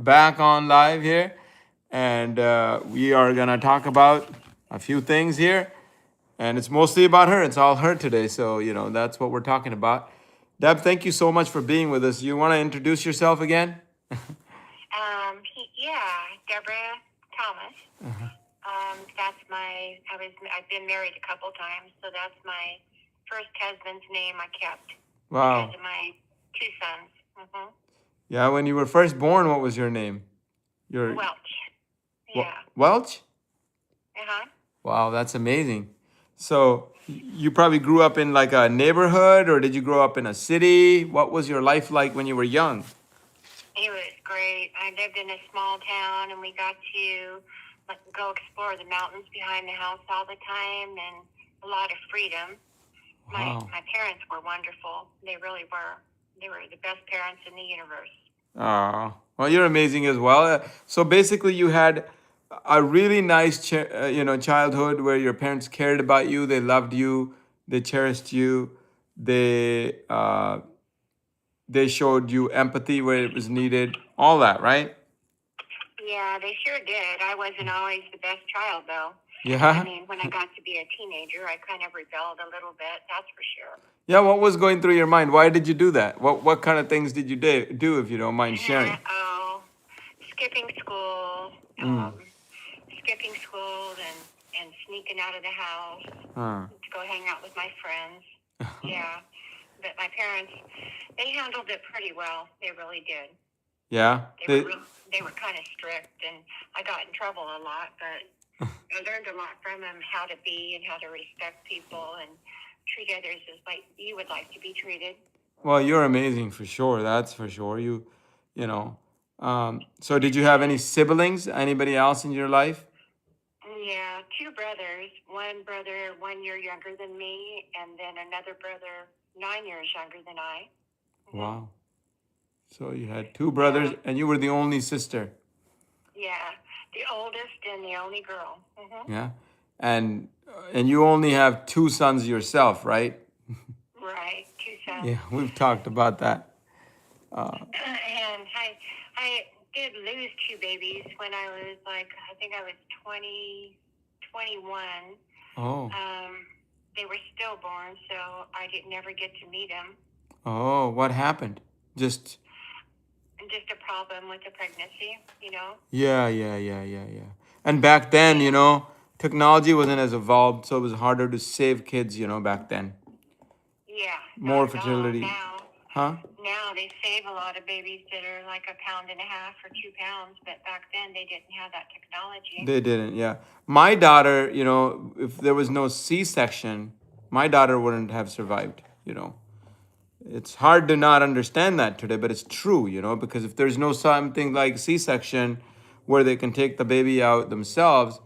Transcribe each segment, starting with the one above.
back on live here, and we are gonna talk about a few things here, and it's mostly about her. It's all her today, so that's what we're talking about. Deb, thank you so much for being with us. You want to introduce yourself again? Deborah Thomas. That's I've been married a couple times, so that's my first husband's name I kept Wow. because of my two sons. Mm-hmm. Yeah, when you were first born, what was your name? Your Welch. Yeah. Welch? Uh-huh. Wow, that's amazing. So you probably grew up in like a neighborhood, or did you grow up in a city? What was your life like when you were young? It was great. I lived in a small town, and we got to go explore the mountains behind the house all the time, and a lot of freedom. Wow. My parents were wonderful. They really were. They were the best parents in the universe. Oh, well, you're amazing as well. So basically, you had a really nice, childhood where your parents cared about you, they loved you, they cherished you, they uh, they showed you empathy where it was needed, all that, right? Yeah, they sure did. I wasn't always the best child, though. Yeah. I mean, when I got to be a teenager, I kind of rebelled a little bit, that's for sure. Yeah, what was going through your mind? Why did you do that? What kind of things did you do, if you don't mind sharing? Oh, skipping school, Mm. skipping school and sneaking out of the house Huh. to go hang out with my friends. Yeah, but my parents, they handled it pretty well. They really did. Yeah. They were kind of strict, and I got in trouble a lot, but I learned a lot from them, how to be and how to respect people and treat others as like you would like to be treated. Well, you're amazing for sure. That's for sure. You know. So did you have any siblings? Anybody else in your life? Yeah, two brothers. One brother 1 year younger than me, and then another brother 9 years younger than I. Mm-hmm. Wow. So you had two brothers, and you were the only sister. Yeah, the oldest and the only girl. Mm-hmm. Yeah, and you only have two sons yourself, right? Right, two sons. Yeah, we've talked about that. And I did lose two babies when I was I think I was 20, 21. Oh. They were stillborn, so I didn't never get to meet them. Oh, what happened? Just a problem with the pregnancy, yeah. And back then, technology wasn't as evolved, so it was harder to save kids, back then. Yeah. More fertility. Now. Huh? Now they save a lot of babies that are like 1.5 pounds or 2 pounds, but back then they didn't have that technology. They didn't, yeah. My daughter, if there was no C-section, my daughter wouldn't have survived. It's hard to not understand that today, but it's true, because if there's no something like C-section where they can take the baby out themselves,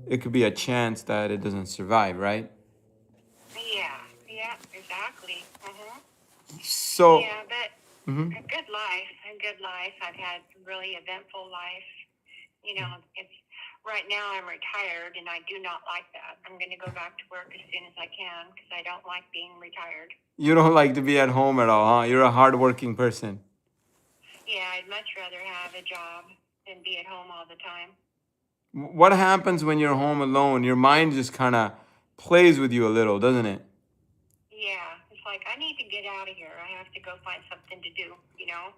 it could be a chance that it doesn't survive, right? Yeah, exactly. Mm-hmm. So, yeah, but a good life. I've had a really eventful life. It's right now I'm retired, and I do not like that. I'm going to go back to work as soon as I can because I don't like being retired. You don't like to be at home at all, huh? You're a hardworking person. Yeah, I'd much rather have a job than be at home all the time. What happens when you're home alone? Your mind just kind of plays with you a little, doesn't it? Yeah, it's like I need to get out of here. I have to go find something to do,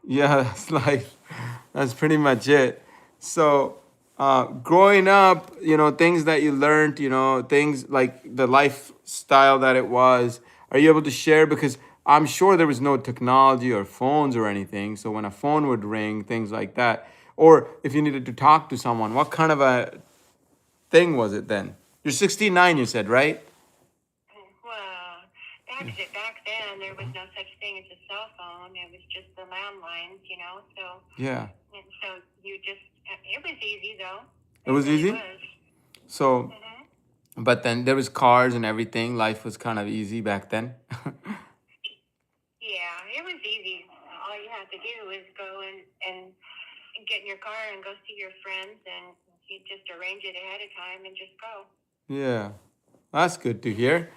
Yeah, that's pretty much it. So, growing up, things that you learned, things like the lifestyle that it was, are you able to share? Because I'm sure there was no technology or phones or anything. So when a phone would ring, things like that, or if you needed to talk to someone, what kind of a thing was it then? You're 69, you said, right? Well, back then there was no such thing as a cell phone. It was just the landlines, So yeah. And so it was easy though. It was really easy. Was. So, but then there was cars and everything. Life was kind of easy back then. Yeah, it was easy. All you had to do was go and get in your car and go see your friends, and you just arrange it ahead of time and just go. Yeah, that's good to hear.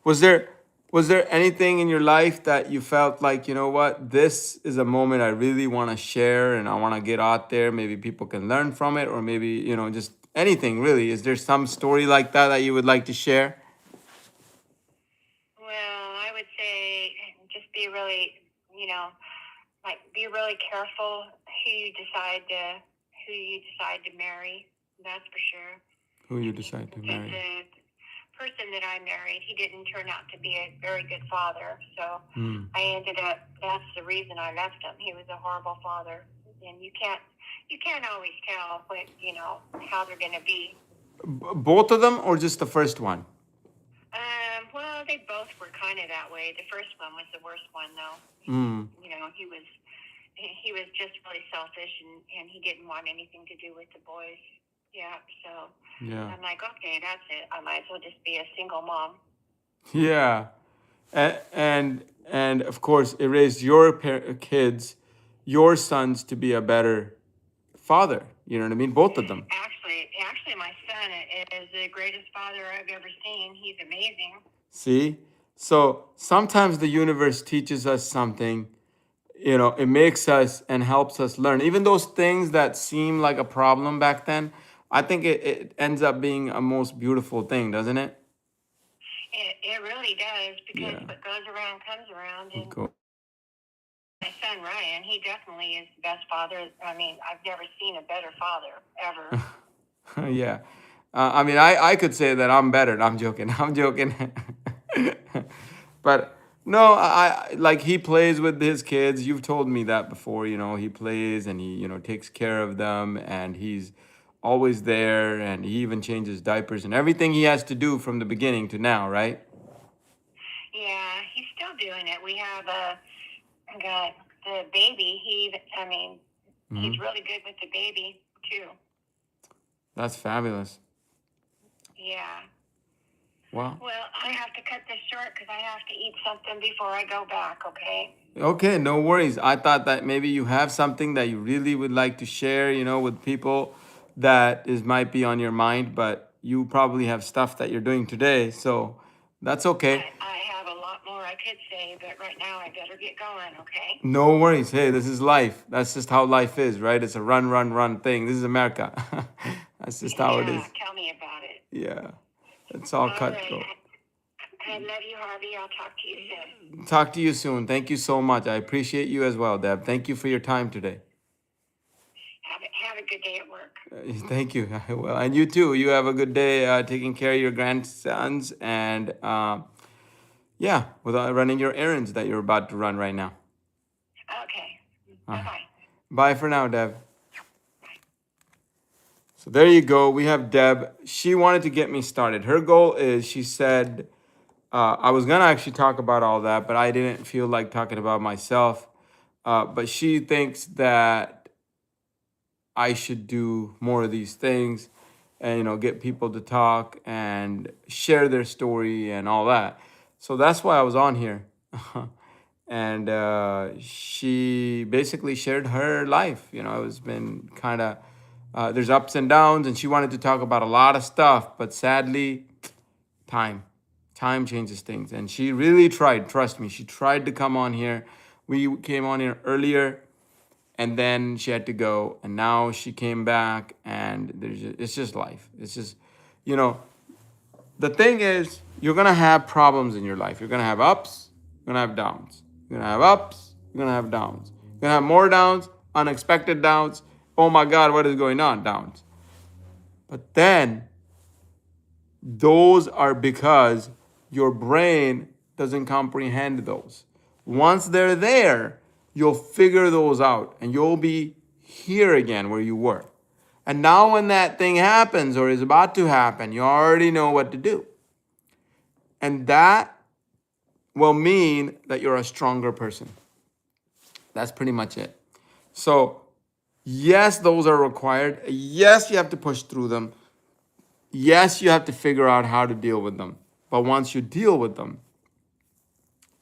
Was there Was there anything in your life that you felt like, you know what, this is a moment I really want to share and I want to get out there? Maybe people can learn from it, or maybe, just anything really. Is there some story like that that you would like to share? Well, I would say just be really, you know, like be really careful who you decide to marry. That's for sure. Who you decide to Because marry? the person that I married, he didn't turn out to be a very good father. So Hmm. I ended up. That's the reason I left him. He was a horrible father, and you can't always tell what how they're going to be. Both of them or just the first one? Well, they both were kind of that way. The first one was the worst one, though. Hmm. He was just really selfish, and he didn't want anything to do with the boys. Yeah, so Yeah. I'm like, okay, that's it. I might as well just be a single mom. Yeah. And of course, it raised your kids, your sons, to be a better father. You know what I mean? Both of them. Actually, my son is the greatest father I've ever seen. He's amazing. See? So sometimes the universe teaches us something, it makes us and helps us learn. Even those things that seem like a problem back then, I think it ends up being a most beautiful thing, doesn't it? It really does, because Yeah. what goes around comes around. And Go. my son Ryan, he definitely is the best father. I mean, I've never seen a better father ever. Yeah. I mean, I could say that I'm better. No, I'm joking. I'm joking. But no, I like he plays with his kids. You've told me that before. He plays and he takes care of them, and he's always there, and he even changes diapers and everything he has to do from the beginning to now, right? Yeah, he's still doing it. We have got the baby. He's Hmm. really good with the baby too. That's fabulous. Yeah. Wow. Well, I have to cut this short because I have to eat something before I go back. Okay. Okay, no worries. I thought that maybe you have something that you really would like to share, with people that is might be on your mind, but you probably have stuff that you're doing today, so that's okay. I have a lot more I could say, but right now I better get going. Okay. No worries. Hey, this is life. That's just how life is, right? It's a run, run, run thing. This is America. That's just how it Yeah. is. Tell me about it. Yeah. It's all All cut right. go. I love you, Harvey. I'll talk to you soon. Talk to you soon. Thank you so much. I appreciate you as well, Deb. Thank you for your time today. Have a good day at work. Thank you. Well, and you too. You have a good day taking care of your grandsons and yeah, without running your errands that you're about to run right now. Okay. Uh, Bye bye. Bye for now, Deb. So there you go. We have Deb. She wanted to get me started. Her goal is, she said, I was gonna actually talk about all that, but I didn't feel like talking about myself. But she thinks that I should do more of these things and get people to talk and share their story and all that. So that's why I was on here. And she basically shared her life. It's been kind of there's ups and downs, and she wanted to talk about a lot of stuff, but sadly, time time changes things, and she really tried. Trust me, she tried to come on here. We came on here earlier, and then she had to go, and now she came back, and it's just life. It's just, you know the thing is, you're gonna have problems in your life. You're gonna have ups, you're gonna have downs. You're gonna have ups, you're gonna have downs. You're gonna have more downs, unexpected downs. Oh my God, what is going on? Downs. But then those are because your brain doesn't comprehend those. Once they're there, you'll figure those out and you'll be here again where you were. And now, when that thing happens or is about to happen, you already know what to do. And that will mean that you're a stronger person. That's pretty much it. So, yes, those are required. Yes, you have to push through them. Yes, you have to figure out how to deal with them. But once you deal with them,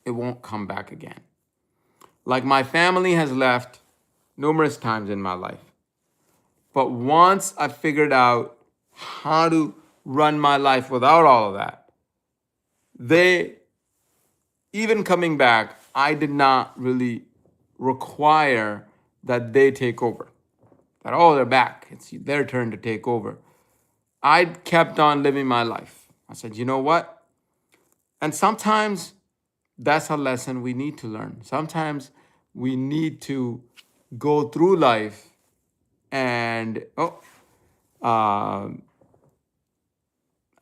it won't come back again. Like, my family has left numerous times in my life. But once I figured out how to run my life without all of that, they even coming back, I did not really require that they take over. That, oh, they're back. It's their turn to take over. I kept on living my life. I said, you know what? And sometimes that's a lesson we need to learn. Sometimes we need to go through life and, uh, I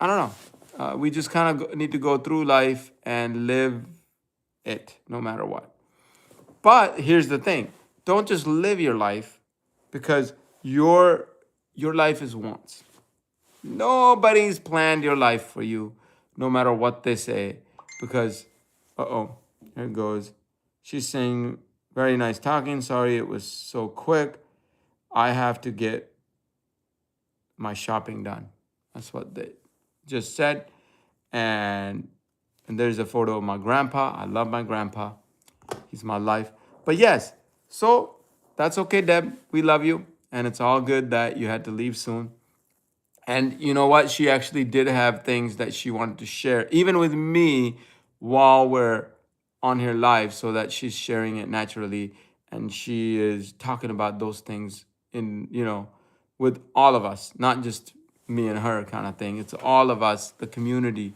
don't know. We just kind of need to go through life and live it no matter what. But here's the thing, don't just live your life, because your life is once. Nobody's planned your life for you, no matter what they say. Because, here it goes. She's saying, very nice talking. Sorry it was so quick. I have to get my shopping done. That's what they just said. And there's a photo of my grandpa. I love my grandpa. He's my life. But yes, so that's okay, Deb. We love you. And it's all good that you had to leave soon. And you know what? She actually did have things that she wanted to share, even with me, while we're on here live, so that she's sharing it naturally. And she is talking about those things in, with all of us, not just me and her kind of thing. It's all of us, the community.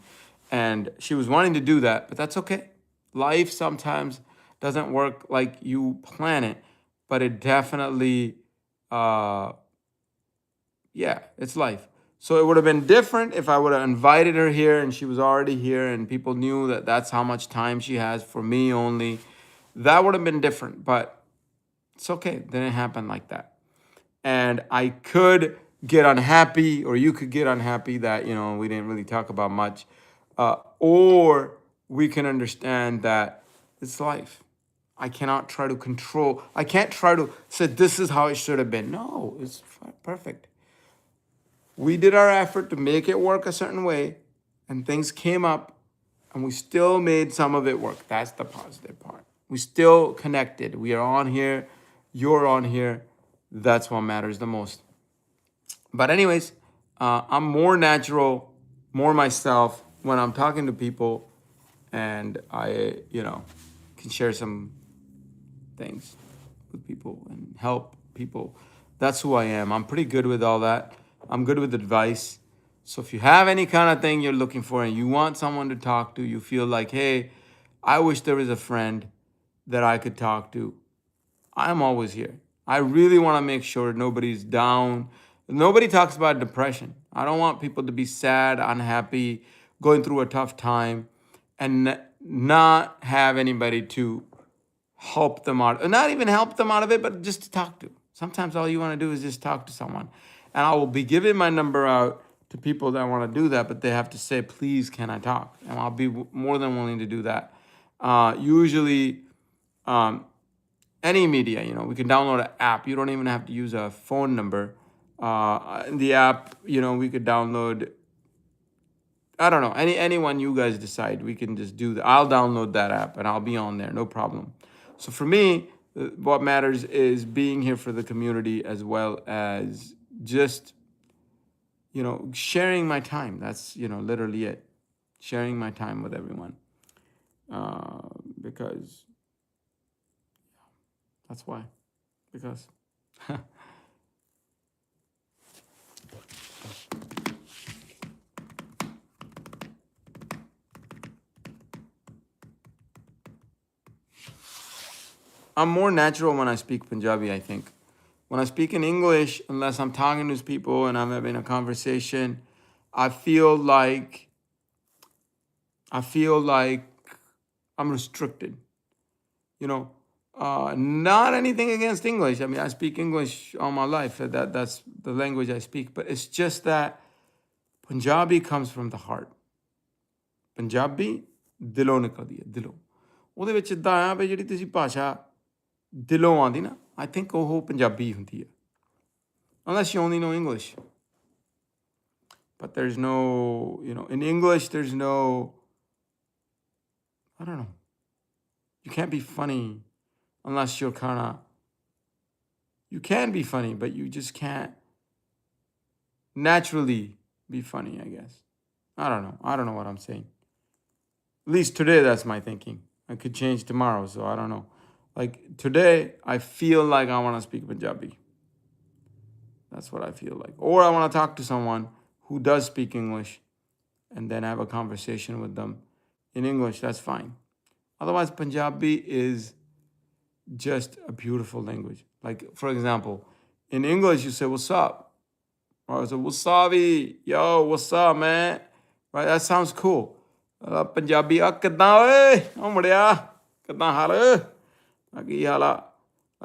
And she was wanting to do that, but that's okay. Life sometimes doesn't work like you plan it, but it definitely, yeah, it's life. So it would have been different if I would have invited her here and she was already here and people knew that that's how much time she has for me only. That would have been different, but it's okay. It didn't happen like that. And I could get unhappy, or you could get unhappy that, we didn't really talk about much. Or we can understand that it's life. I cannot try to control. I can't try to say this is how it should have been. No, it's perfect. We did our effort to make it work a certain way, and things came up, and we still made some of it work. That's the positive part. We still connected. We are on here. You're on here. That's what matters the most. But anyways, I'm more natural, more myself when I'm talking to people, and I, can share some things with people and help people. That's who I am. I'm pretty good with all that. I'm good with advice. So if you have any kind of thing you're looking for and you want someone to talk to, you feel like, hey, I wish there was a friend that I could talk to, I'm always here. I really want to make sure nobody's down. Nobody talks about depression. I don't want people to be sad, unhappy, going through a tough time, and not have anybody to help them out, or not even help them out of it, but just to talk to. Sometimes all you want to do is just talk to someone. And I will be giving my number out to people that want to do that, but they have to say, please, can I talk? And I'll be more than willing to do that. Usually, any media, we can download an app. You don't even have to use a phone number. In the app, we could download, I don't know, anyone you guys decide. We can just do that. I'll download that app and I'll be on there, no problem. So for me, what matters is being here for the community, as well as just, sharing my time. That's, literally it. Sharing my time with everyone. Because that's why. Because I'm more natural when I speak Punjabi, I think. When I speak in English, unless I'm talking to people and I'm having a conversation, I feel like I feel like I'm restricted. You know, not anything against English. I mean, I speak English all my life. That's the language I speak. But it's just that Punjabi comes from the heart. Punjabi ਦਿਲੋਂ ਨਿਕਲਦੀ ਹੈ ਦਿਲੋਂ ਉਹਦੇ ਵਿੱਚ ਇਦਾਂ ਆ ਵੀ ਜਿਹੜੀ ਤੁਸੀਂ ਭਾਸ਼ਾ ਦਿਲੋਂ ਆਉਂਦੀ ਨਾ I think ਉਹ ਪੰਜਾਬੀ ਹੁੰਦੀ ਹੈ unless you only know English. But there's no, in English, there's no, I don't know. You can't be funny unless you're kind of, you can be funny, but you just can't naturally be funny, I guess. I don't know. I don't know what I'm saying. At least today, that's my thinking. I could change tomorrow, so I don't know. Like today, I feel like I want to speak Punjabi. That's what I feel like. Or I want to talk to someone who does speak English and then have a conversation with them in English. That's fine. Otherwise, Punjabi is just a beautiful language. Like, for example, in English, you say, "What's up?" Or I say, "Wasabi, yo, what's up, man?" Right? That sounds cool. Punjabi, ਕਿੱਦਾਂ ਓਏ ਓ ਮੁੰਡਿਆ ਕਿੱਦਾਂ ਹਾਲ ਕੀ ਹਾਲ ਆ?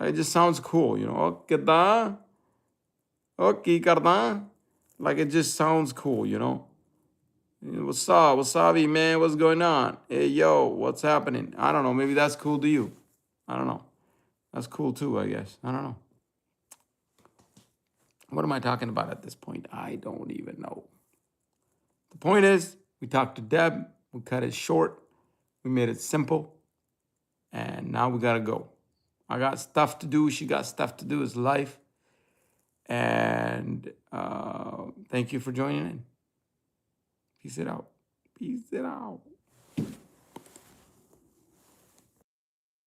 It just sounds cool, you know. ਕਿੱਦਾਂ ਓ ਕੀ ਕਰਦਾ? Like it just sounds cool, you know. What's up? Wasabi, man, what's going on? Hey, yo, what's happening? I don't know. Maybe that's cool to you. I don't know. That's cool too, I guess. I don't know. What am I talking about at this point? I don't even know. The point is, we talked to Deb, we cut it short, we made it simple, and now we gotta go. I got stuff to do, she got stuff to do, it's life. And thank you for joining in. Peace it out. Peace it out.